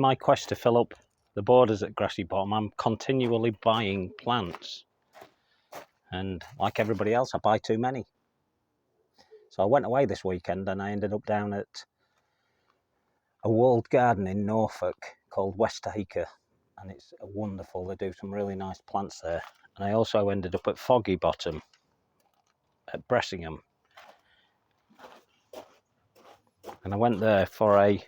my quest to fill up the borders at Grassy Bottom, I'm continually buying plants. And like everybody else, I buy too many. So I went away this weekend and I ended up down at a walled garden in Norfolk called West Acre. And it's wonderful. They do some really nice plants there. And I also ended up at Foggy Bottom at Bressingham. And I went there for a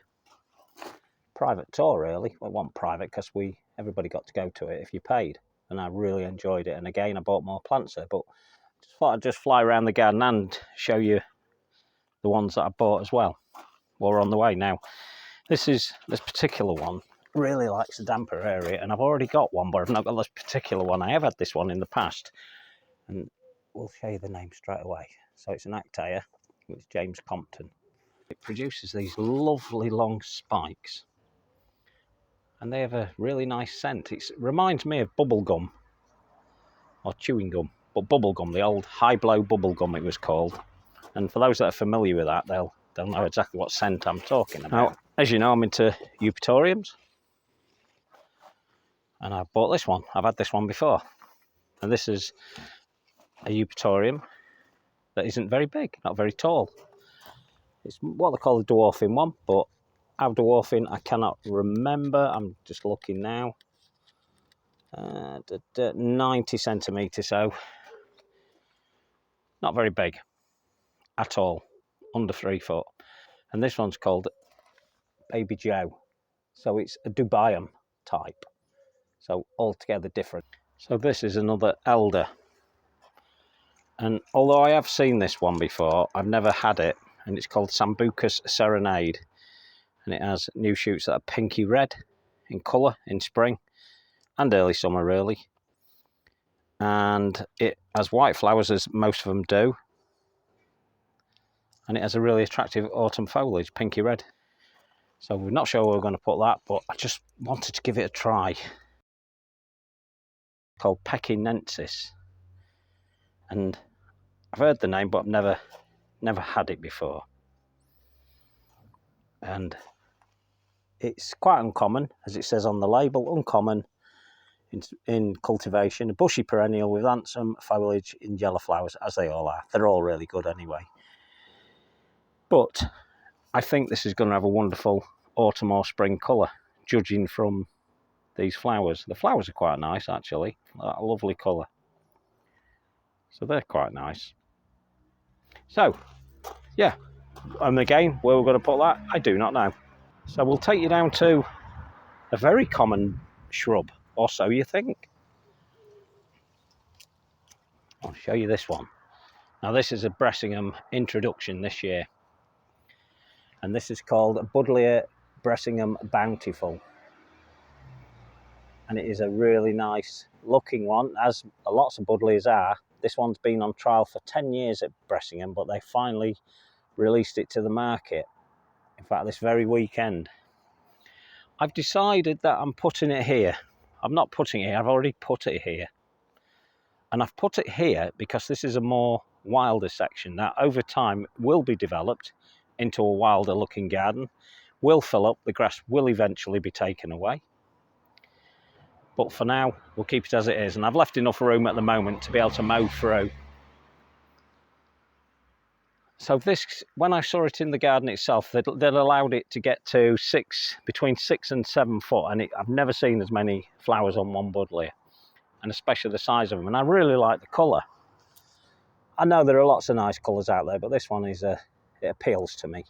private tour, really. Well, it wasn't private because everybody got to go to it if you paid. And I really enjoyed it. And again, I bought more plants there. But just thought I'd just fly around the garden and show you the ones that I bought as well while we're on the way. Now, this particular one really likes a damper area, and I've already got one, but I've not got this particular one. I have had this one in the past, and we'll show you the name straight away. So it's an Actaea, it's James Compton. It produces these lovely long spikes, and they have a really nice scent. It reminds me of bubble gum or chewing gum, but bubble gum, the old high blow bubble gum it was called. And for those that are familiar with that, they'll know exactly what scent I'm talking about. Now, as you know, I'm into eupatoriums, and I bought this one. I've had this one before, and this is a eupatorium that isn't very big, not very tall. It's what they call a dwarfing one, but how dwarfing I cannot remember. I'm just looking now. 90 centimetres, so not very big at all, under 3 foot. And this one's called Baby Joe, so it's a Dubaium type, so altogether different. So this is another elder, and although I have seen this one before, I've never had it, and it's called Sambucus Serenade, and it has new shoots that are pinky red in colour in spring and early summer really, and it has white flowers as most of them do, and it has a really attractive autumn foliage, pinky red. So we're not sure where we're going to put that, but I just wanted to give it a try. Called Pekinensis, and I've heard the name, but I've never had it before. And it's quite uncommon, as it says on the label, uncommon in cultivation, a bushy perennial with handsome foliage in yellow flowers, as they all are. They're all really good anyway. But I think this is going to have a wonderful autumn or spring colour, judging from these flowers. The flowers are quite nice, actually. A lovely colour. So they're quite nice. So, yeah. And again, where we're going to put that, I do not know. So we'll take you down to a very common shrub, or so you think. I'll show you this one. Now this is a Bressingham introduction this year. And this is called Buddleia Bressingham Bountiful. And it is a really nice looking one, as lots of Buddleias are. This one's been on trial for 10 years at Bressingham, but they finally released it to the market. In fact, this very weekend. I've decided that I'm putting it here. I'm not putting it here, I've already put it here. And I've put it here because this is a more wilder section that over time will be developed into a wilder looking garden, will fill up, the grass will eventually be taken away. But for now, we'll keep it as it is. And I've left enough room at the moment to be able to mow through. So this, when I saw it in the garden itself, they'd allowed it to get to between 6 and 7 foot. And I've never seen as many flowers on one Buddleia, and especially the size of them. And I really like the colour. I know there are lots of nice colours out there, but this one it appeals to me.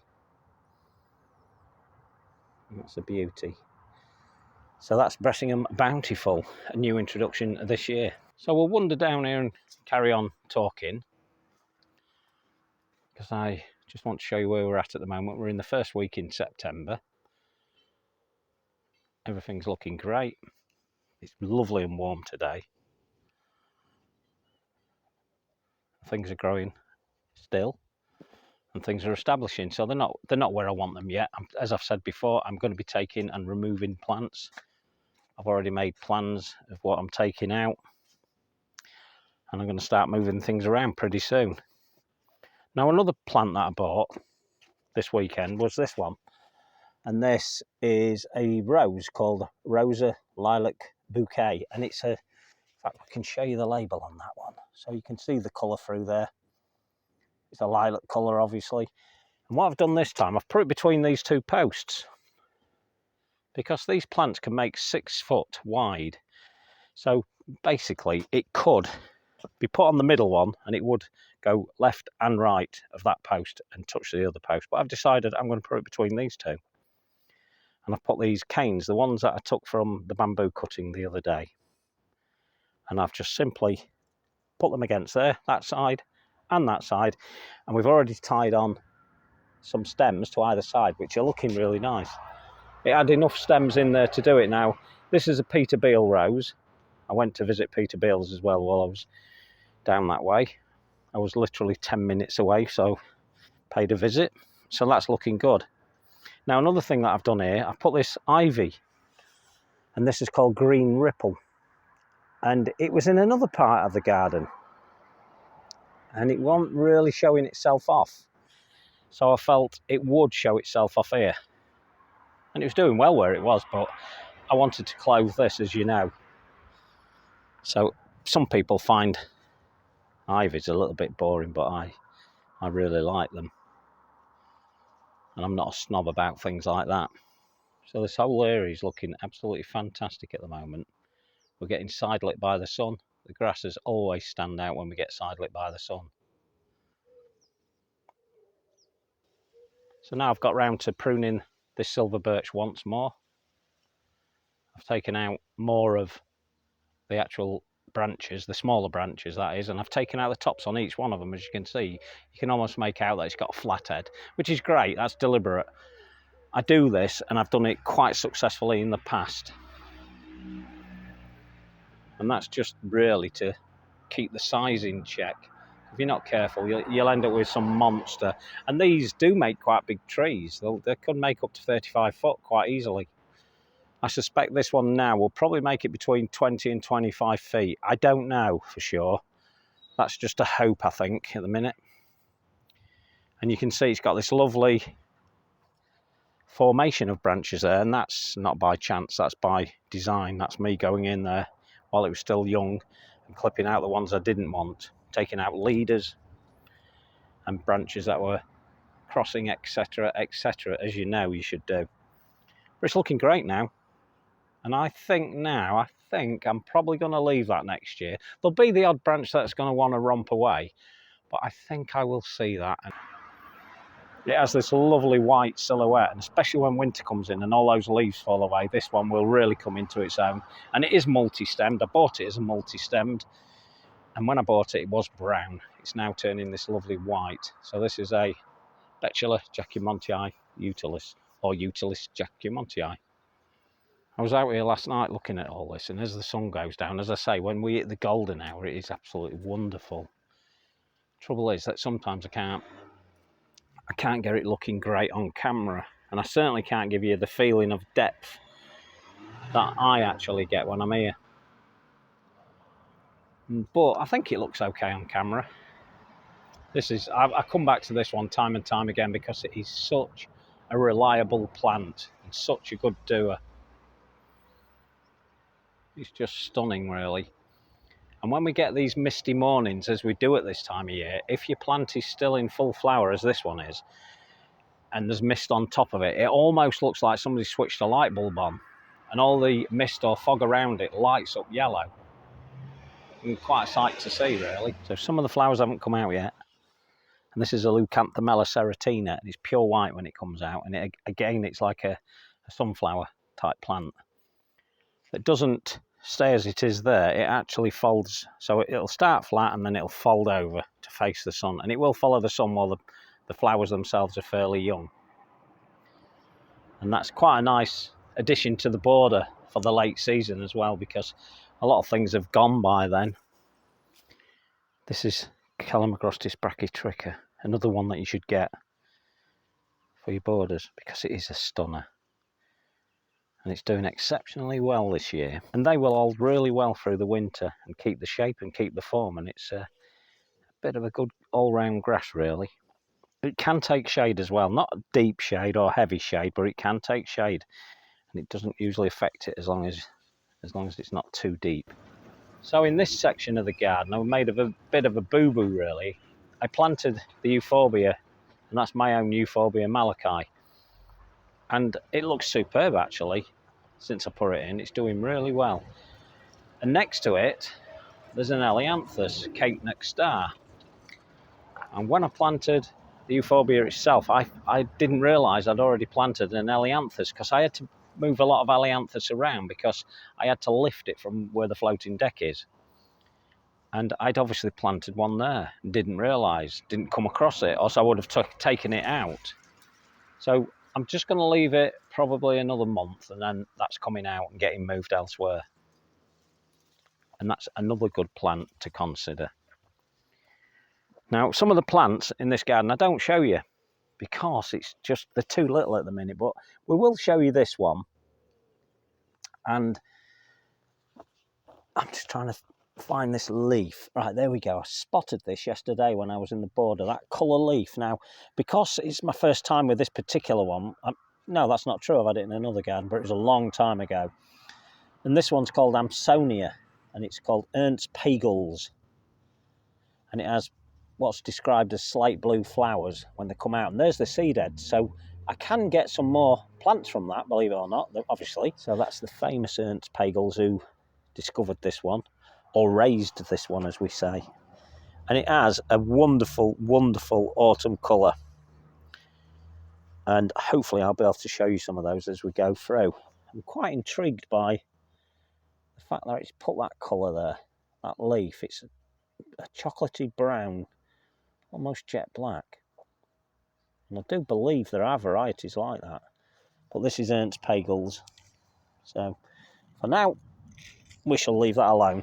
And that's a beauty. So that's Bressingham Bountiful, a new introduction this year. So we'll wander down here and carry on talking, because I just want to show you where we're at the moment. We're in the first week in September. Everything's looking great. It's lovely and warm today. Things are growing still, and things are establishing. So they're not where I want them yet. As I've said before, I'm going to be taking and removing plants. I've already made plans of what I'm taking out, and I'm going to start moving things around pretty soon. Now, another plant that I bought this weekend was this one, And this is a rose called Rosa Lilac Bouquet, and it's a, in fact I can show you the label on that one, so you can see the colour through there. It's a lilac colour obviously, and what I've done this time, I've put it between these two posts because these plants can make 6 foot wide, so basically it could be put on the middle one and it would go left and right of that post and touch the other post, but I've decided I'm going to put it between these two. And I've put these canes, the ones that I took from the bamboo cutting the other day, and I've just simply put them against there, that side and that side, and we've already tied on some stems to either side, which are looking really nice. It had enough stems in there to do it. Now, this is a Peter Beale rose. I went to visit Peter Beale's as well while I was down that way. I was literally 10 minutes away, so paid a visit. So that's looking good. Now, another thing that I've done here, I've put this ivy, and this is called Green Ripple. And it was in another part of the garden, and it wasn't really showing itself off. So I felt it would show itself off here. And it was doing well where it was, but I wanted to clothe this, as you know. So some people find ivies a little bit boring, but I really like them. And I'm not a snob about things like that. So this whole area is looking absolutely fantastic at the moment. We're getting side lit by the sun. The grasses always stand out when we get side lit by the sun. So now I've got round to pruning this silver birch once more. I've taken out more of the actual branches, the smaller branches that is, and I've taken out the tops on each one of them. As you can see, you can almost make out that it's got a flat head, which is great. That's deliberate. I do this, and I've done it quite successfully in the past, and that's just really to keep the size in check. If you're not careful, you'll end up with some monster. And these do make quite big trees. They could make up to 35 foot quite easily. I suspect this one now will probably make it between 20 and 25 feet. I don't know for sure. That's just a hope, I think, at the minute. And you can see it's got this lovely formation of branches there, and that's not by chance, that's by design. That's me going in there while it was still young and clipping out the ones I didn't want, taking out leaders and branches that were crossing, etc, etc, as you know you should do. But it's looking great now. And I think I'm probably going to leave that next year. There'll be the odd branch that's going to want to romp away, but I think I will see that. It has this lovely white silhouette, and especially when winter comes in and all those leaves fall away, this one will really come into its own. And it is multi-stemmed. I bought it as a multi-stemmed, and when I bought it, it was brown. It's now turning this lovely white. So this is a Betula Jacquemontii utilis, or Utilis Jacquemontii. I was out here last night looking at all this, and as the sun goes down, as I say, when we hit the golden hour, it is absolutely wonderful. Trouble is that sometimes I can't get it looking great on camera, and I certainly can't give you the feeling of depth that I actually get when I'm here. But I think it looks okay on camera. I come back to this one time and time again because it is such a reliable plant and such a good doer. It's just stunning, really. And when we get these misty mornings, as we do at this time of year, if your plant is still in full flower, as this one is, and there's mist on top of it, it almost looks like somebody switched a light bulb on, and all the mist or fog around it lights up yellow. And quite a sight to see, really. So some of the flowers haven't come out yet. And this is a Leucanthemella seratina, and it's pure white when it comes out. And again, it's like a sunflower type plant. It doesn't stay as it is there, it actually folds. So it'll start flat and then it'll fold over to face the sun, and it will follow the sun while the flowers themselves are fairly young. And that's quite a nice addition to the border for the late season as well, because a lot of things have gone by then. This is Calamagrostis brachytricha, another one that you should get for your borders because it is a stunner. And it's doing exceptionally well this year. And they will hold really well through the winter and keep the shape and keep the form. And it's a bit of a good all-round grass, really. it can take shade as well. Not deep shade or heavy shade, but it can take shade. And it doesn't usually affect it as long as it's not too deep. So in this section of the garden, I made a bit of a boo-boo really. I planted the euphorbia, and that's my own euphorbia malachi. And it looks superb actually, since I put it in. It's doing really well. And next to it, there's an Elianthus, Cape Neck Star. And when I planted the euphorbia itself, I didn't realise I'd already planted an Elianthus, because I had to move a lot of Elianthus around because I had to lift it from where the floating deck is. And I'd obviously planted one there, didn't realise, didn't come across it, or else I would have taken it out. So I'm just going to leave it probably another month, and then that's coming out and getting moved elsewhere. And that's another good plant to consider. Now, some of the plants in this garden I don't show you because it's just, they're too little at the minute, but we will show you this one. And I'm just trying to find this leaf. Right, there we go. I spotted this yesterday when I was in the border, that colour leaf. Now, because it's my first time with this particular one, no, that's not true. I've had it in another garden, but it was a long time ago. And this one's called Amsonia, and it's called Ernst Pagels. And it has what's described as slate blue flowers when they come out. And there's the seed head. So I can get some more plants from that, believe it or not, obviously. So that's the famous Ernst Pagels who discovered this one, or raised this one, as we say. And it has a wonderful, wonderful autumn colour. And hopefully I'll be able to show you some of those as we go through. I'm quite intrigued by the fact that it's put that colour there, that leaf. It's a chocolatey brown, almost jet black. And I do believe there are varieties like that. But this is Ernst Pagels. So for now, we shall leave that alone.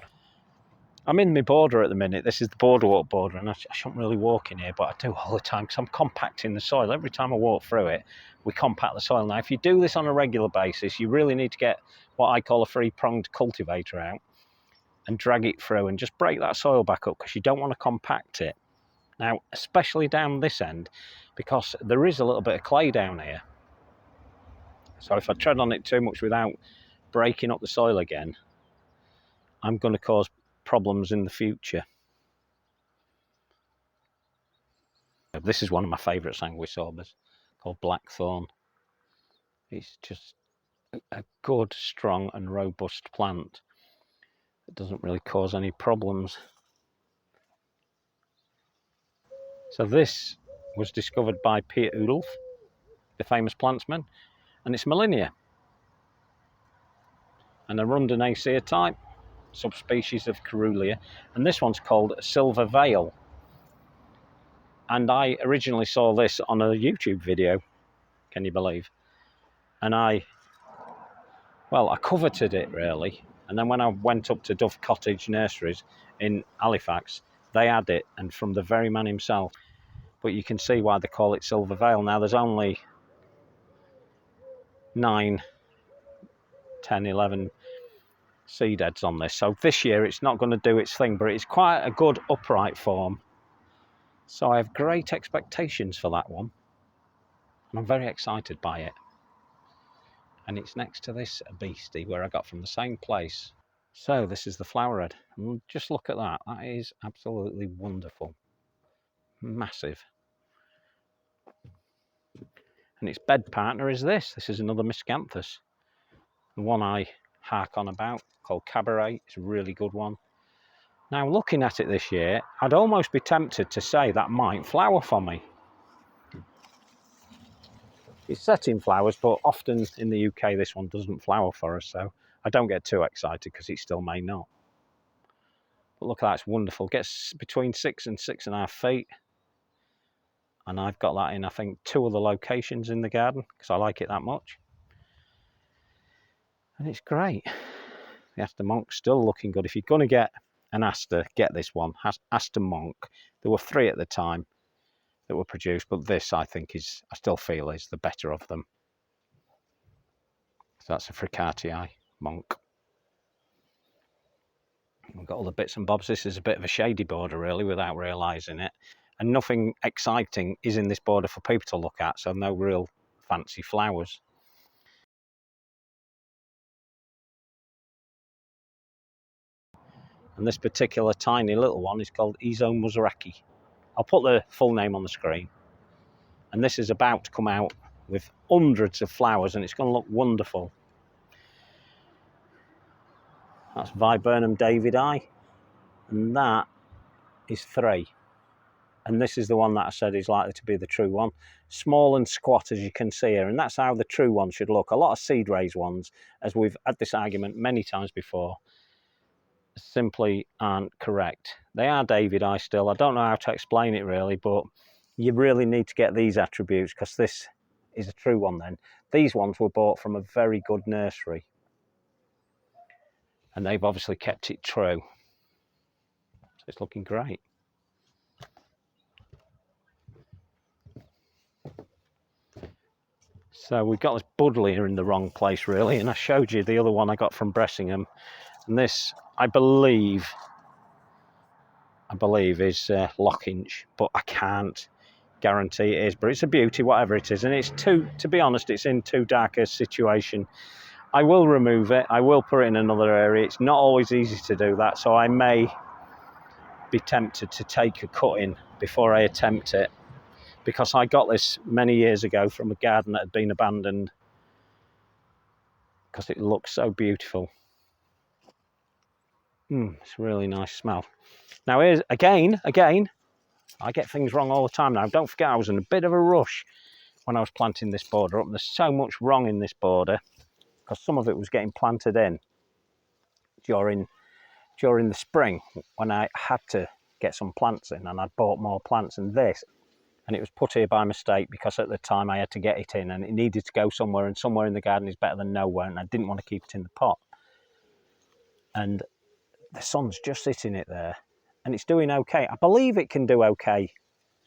I'm in my border at the minute. This is the boardwalk border, and I shouldn't really walk in here, but I do all the time because I'm compacting the soil. Every time I walk through it, we compact the soil. Now, if you do this on a regular basis, you really need to get what I call a three-pronged cultivator out and drag it through and just break that soil back up, because you don't want to compact it. Now, especially down this end, because there is a little bit of clay down here. So if I tread on it too much without breaking up the soil again, I'm going to cause problems in the future. This is one of my favourite sanguisorbas, called Blackthorn. It's just a good, strong and robust plant. It doesn't really cause any problems. So this was discovered by Peter Udolf, the famous plantsman, and it's Molinia, an Arundinaceae type, subspecies of Caerulea, and this one's called Silver Veil. And I originally saw this on a YouTube video, can you believe? And I coveted it really. And then when I went up to Dove Cottage Nurseries in Halifax, they had it, and from the very man himself. But you can see why they call it Silver Veil. Now there's only 9, 10, 11 seed heads on this. So this year it's not going to do its thing, but it's quite a good upright form. So I have great expectations for that one. And I'm very excited by it. And it's next to this beastie where I got from the same place. So this is the flower head. And just look at that. That is absolutely wonderful. Massive. And its bed partner is this. This is another Miscanthus. The one I hark on about, called Cabaret. It's a really good one. Now looking at it this year, I'd almost be tempted to say that might flower for me. It's setting flowers, but often in the UK this one doesn't flower for us, so I don't get too excited because it still may not. But look at that, it's wonderful. It gets between 6 and 6.5 feet. And I've got that in, I think, 2 other locations in the garden because I like it that much. And it's great. The Aster Monk's still looking good. If you're going to get an Aster, get this one, Aster Monk. There were 3 at the time that were produced, but this I think is, I still feel is the better of them. So that's a Fricatii Monk. We've got all the bits and bobs. This is a bit of a shady border really without realising it. and nothing exciting is in this border for people to look at, so no real fancy flowers. And this particular tiny little one is called Izo Muzaraki. I'll put the full name on the screen. And this is about to come out with hundreds of flowers, and it's going to look wonderful. That's Viburnum Davidi, and that is 3. And this is the one that I said is likely to be the true one. Small and squat, as you can see here, and that's how the true one should look. A lot of seed raised ones, as we've had this argument many times before, simply aren't correct. They are Davidi still. I don't know how to explain it really, but you really need to get these attributes because this is a true one then. These ones were bought from a very good nursery, and they've obviously kept it true. So it's looking great. So we've got this Buddleia in the wrong place really, and I showed you the other one I got from Bressingham, and this I believe is Lockinch, but I can't guarantee it is, but it's a beauty whatever it is, and it's to be honest, it's in too dark a situation. I will remove it, I will put it in another area. It's not always easy to do that, so I may be tempted to take a cutting before I attempt it, because I got this many years ago from a garden that had been abandoned because it looks so beautiful. It's a really nice smell. Now here's again I get things wrong all the time now. Don't forget I was in a bit of a rush when I was planting this border up. There's so much wrong in this border because some of it was getting planted in during the spring when I had to get some plants in, and I bought more plants than this, and it was put here by mistake because at the time I had to get it in and it needed to go somewhere, and somewhere in the garden is better than nowhere, and I didn't want to keep it in the pot. And the sun's just hitting it there and it's doing okay. I believe it can do okay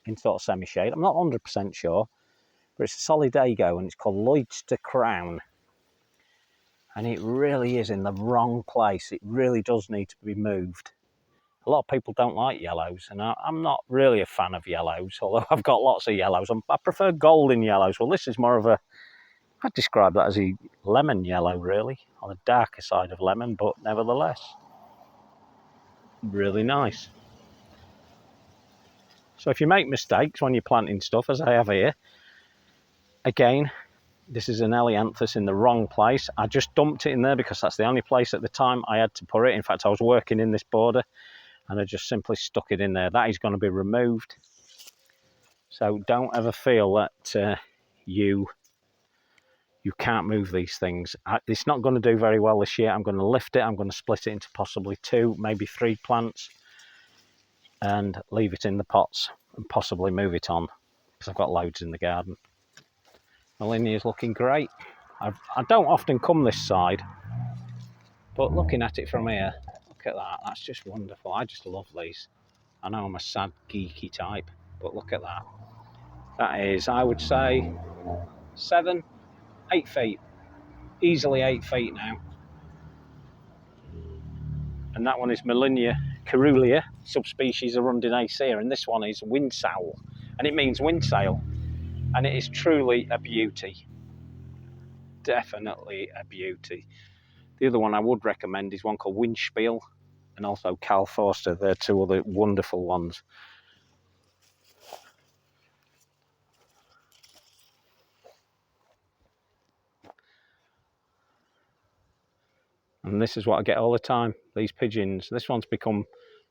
in sort of semi-shade. I'm not 100% sure, but it's a Solidago and it's called Lloydster Crown. And it really is in the wrong place. It really does need to be moved. A lot of people don't like yellows, and I'm not really a fan of yellows, although I've got lots of yellows. I prefer golden yellows. Well, this is more of a, I'd describe that as a lemon yellow, really, on the darker side of lemon, but nevertheless, really nice. So if you make mistakes when you're planting stuff, as I have here, again, this is an Elianthus in the wrong place. I just dumped it in there because that's the only place at the time I had to put it. In fact, I was working in this border and I just simply stuck it in there. That is going to be removed. So don't ever feel that you can't move these things. It's not going to do very well this year. I'm going to lift it. I'm going to split it into possibly 2, maybe 3 plants and leave it in the pots and possibly move it on because I've got loads in the garden. Melinia's looking great. I don't often come this side, but looking at it from here, look at that. That's just wonderful. I just love these. I know I'm a sad, geeky type, but look at that. That is, I would say, 7, 8 feet. Easily 8 feet now. And that one is Melinia caerulea, subspecies Arundinacea, and this one is windsowl, and it means windsail, and it is truly a beauty. Definitely a beauty. The other one I would recommend is one called Windspiel and also Cal Forster. They're 2 other wonderful ones. And this is what I get all the time, these pigeons. This one's become,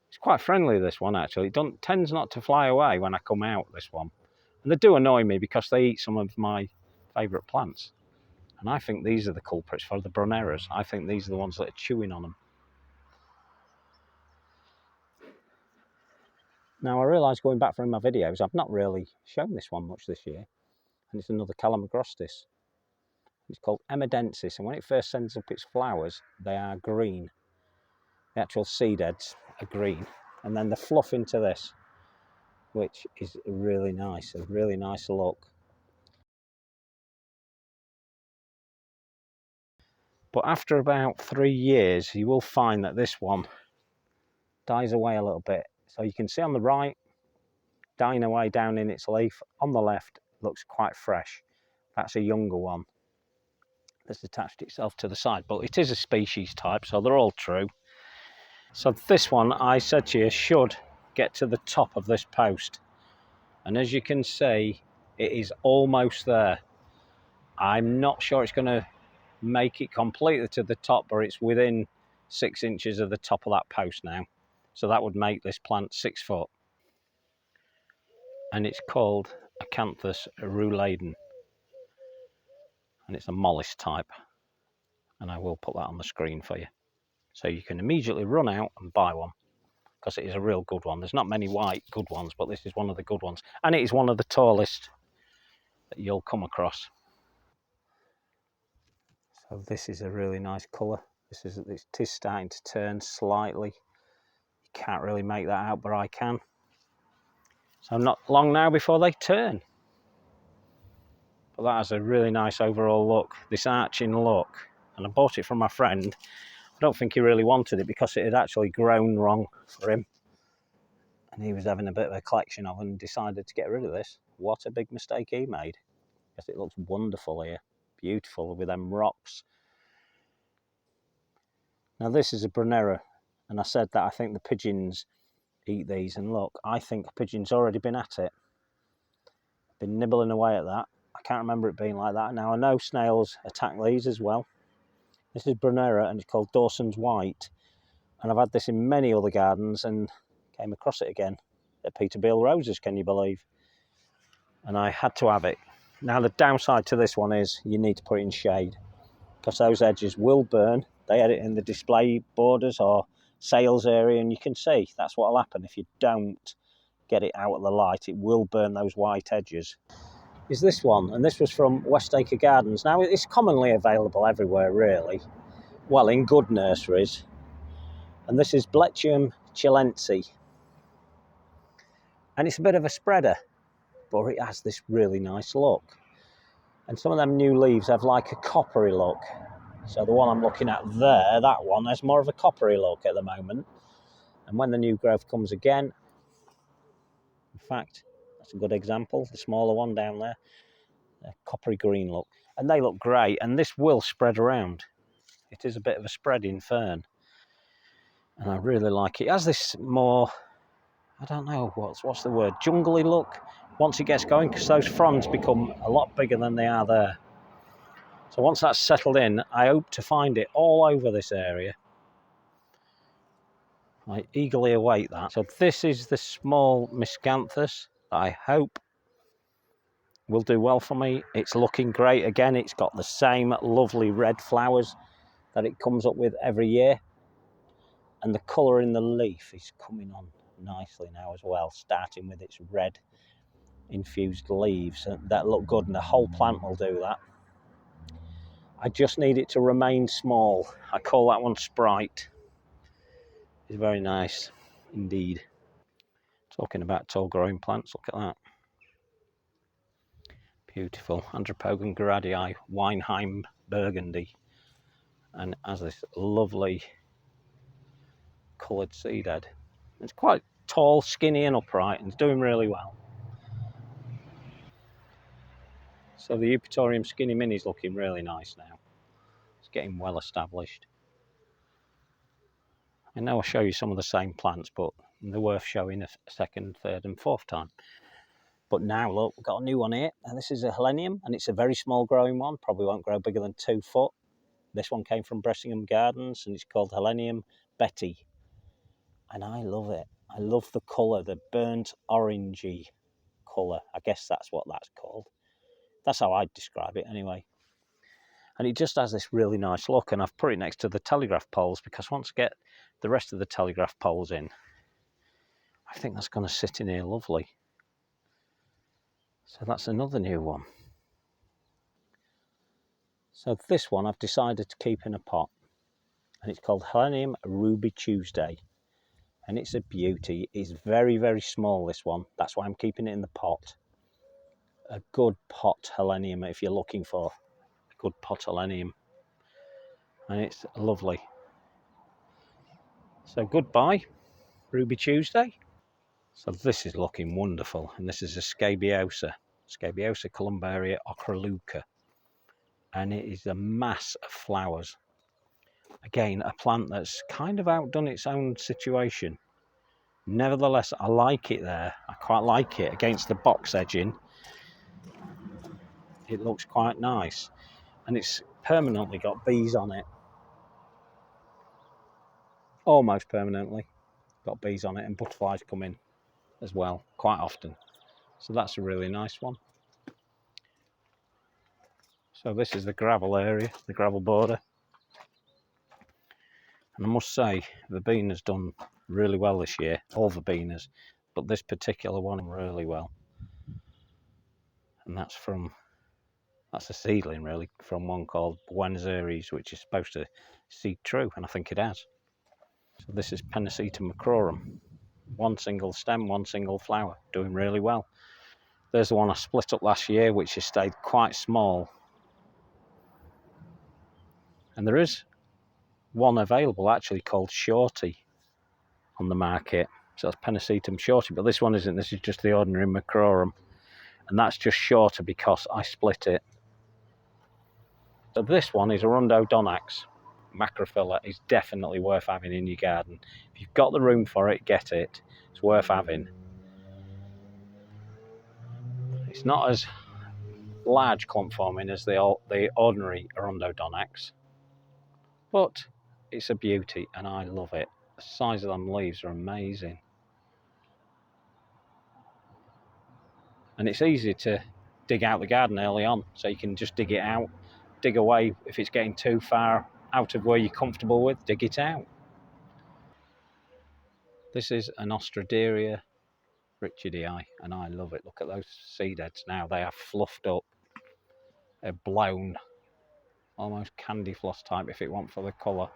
it's quite friendly, this one actually. It tends not to fly away when I come out, this one. And they do annoy me because they eat some of my favourite plants. And I think these are the culprits for the Bruneras. I think these are the ones that are chewing on them. Now I realise going back through my videos, I've not really shown this one much this year. And it's another Calamagrostis. It's called Emadensis, and when it first sends up its flowers, they are green. The actual seed heads are green. And then the fluff into this, which is really nice, a really nice look. But after about 3 years, you will find that this one dies away a little bit. So you can see on the right, dying away down in its leaf. On the left, looks quite fresh. That's a younger one that's attached itself to the side, but it is a species type, so they're all true. So this one, I said to you, should get to the top of this post. And as you can see, it is almost there. I'm not sure it's going to make it completely to the top, but it's within 6 inches of the top of that post now. So that would make this plant 6 foot. And it's called Acanthus ruladen. And it's a mollis type. And I will put that on the screen for you. So you can immediately run out and buy one, because it is a real good one. There's not many white good ones, but this is one of the good ones. And it is one of the tallest that you'll come across. So this is a really nice colour. It is starting to turn slightly. You can't really make that out, but I can. So not long now before they turn. But that has a really nice overall look, this arching look. And I bought it from my friend. I don't think he really wanted it because it had actually grown wrong for him. And he was having a bit of a collection of them and decided to get rid of this. What a big mistake he made. Because it looks wonderful here. Beautiful with them rocks. Now this is a Brunera. And I said that I think the pigeons eat these. And look, I think a pigeon's already been at it. Been nibbling away at that. I can't remember it being like that. Now I know snails attack these as well. This is Brunera and it's called Dawson's White. And I've had this in many other gardens and came across it again at Peterbilt Roses, can you believe? And I had to have it. Now the downside to this one is you need to put it in shade because those edges will burn. They had it in the display borders or sales area and you can see that's what will happen if you don't get it out of the light. It will burn those white edges. Is this one, and this was from Westacre Gardens. Now it's commonly available everywhere really, well in good nurseries, and this is Bleccium chilense, and it's a bit of a spreader, but it has this really nice look, and some of them new leaves have like a coppery look. So the one I'm looking at there, that one has more of a coppery look at the moment, and when the new growth comes again, in fact that's a good example, the smaller one down there, a coppery green look, and they look great, and this will spread around. It is a bit of a spreading fern and I really like it. It has this more, I don't know what's the word, jungly look once it gets going, because those fronds become a lot bigger than they are there. So once that's settled in, I hope to find it all over this area. I eagerly await that. So this is the small miscanthus that I hope will do well for me. It's looking great again. It's got the same lovely red flowers that it comes up with every year. And the colour in the leaf is coming on nicely now as well, starting with its red infused leaves that look good, and the whole plant will do that. I just need it to remain small. I call that one Sprite. It's very nice indeed. Talking about tall growing plants, look at that. Beautiful. Andropogon Grassy, Weinheim Burgundy, and has this lovely coloured seed head. It's quite tall, skinny and upright, and it's doing really well. So the Eupatorium Skinny Mini is looking really nice now. It's getting well established. I know I'll show you some of the same plants, but they're worth showing a second, third and fourth time. But now look, we've got a new one here, and this is a Helenium, and it's a very small growing one, probably won't grow bigger than 2 foot. This one came from Bressingham Gardens, and it's called Helenium Betty. And I love it. I love the colour, the burnt orangey colour. I guess that's what that's called. That's how I'd describe it anyway. And it just has this really nice look, and I've put it next to the telegraph poles because once I get the rest of the telegraph poles in, I think that's going to sit in here lovely. So that's another new one. So this one I've decided to keep in a pot, and it's called Helenium Ruby Tuesday, and it's a beauty. It's very, very small, this one. That's why I'm keeping it in the pot. A good pot Helenium if you're looking for a good pot Helenium, and it's lovely. So goodbye, Ruby Tuesday. So this is looking wonderful, and this is a Scabiosa columbaria ochroluca, and it is a mass of flowers. Again, a plant that's kind of outdone its own situation. Nevertheless, I like it there. I quite like it against the box edging. It looks quite nice, and it's permanently got bees on it. Almost permanently got bees on it, and butterflies come in as well quite often. So that's a really nice one. So this is the gravel area, the gravel border. And I must say, verbena's done really well this year, all verbenas, but this particular one really well. And that's a seedling really, from one called Buenos Aires, which is supposed to seed true, and I think it has. So this is Pennisetum macrorum. One single stem, one single flower, doing really well. There's the one I split up last year, which has stayed quite small. And there is one available actually called Shorty on the market. So that's Pennisetum Shorty, but this one isn't. This is just the ordinary macrorum. And that's just shorter because I split it. So this one is Arundodonax macrophylla. Is definitely worth having in your garden. If you've got the room for it, get it. It's worth having. It's not as large clump forming as the ordinary Arundodonax, but it's a beauty and I love it. The size of them leaves are amazing. And it's easy to dig out the garden early on, so you can just dig it out, dig away. If it's getting too far out of where you're comfortable with, dig it out. This is an Ostraderia richardii, and I love it. Look at those seed heads now. They are fluffed up. They're blown. Almost candy floss type if it weren't for the colour.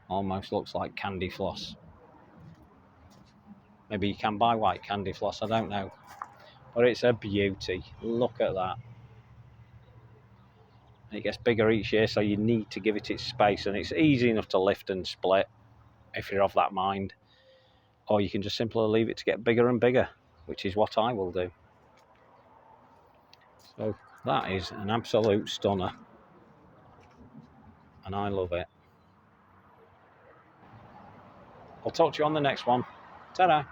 Almost looks like candy floss. Maybe you can buy white candy floss, I don't know. But it's a beauty. Look at that. It gets bigger each year, so you need to give it its space, and it's easy enough to lift and split if you're of that mind. Or you can just simply leave it to get bigger and bigger, which is what I will do. So that is an absolute stunner, and I love it. I'll talk to you on the next one. Ta-da!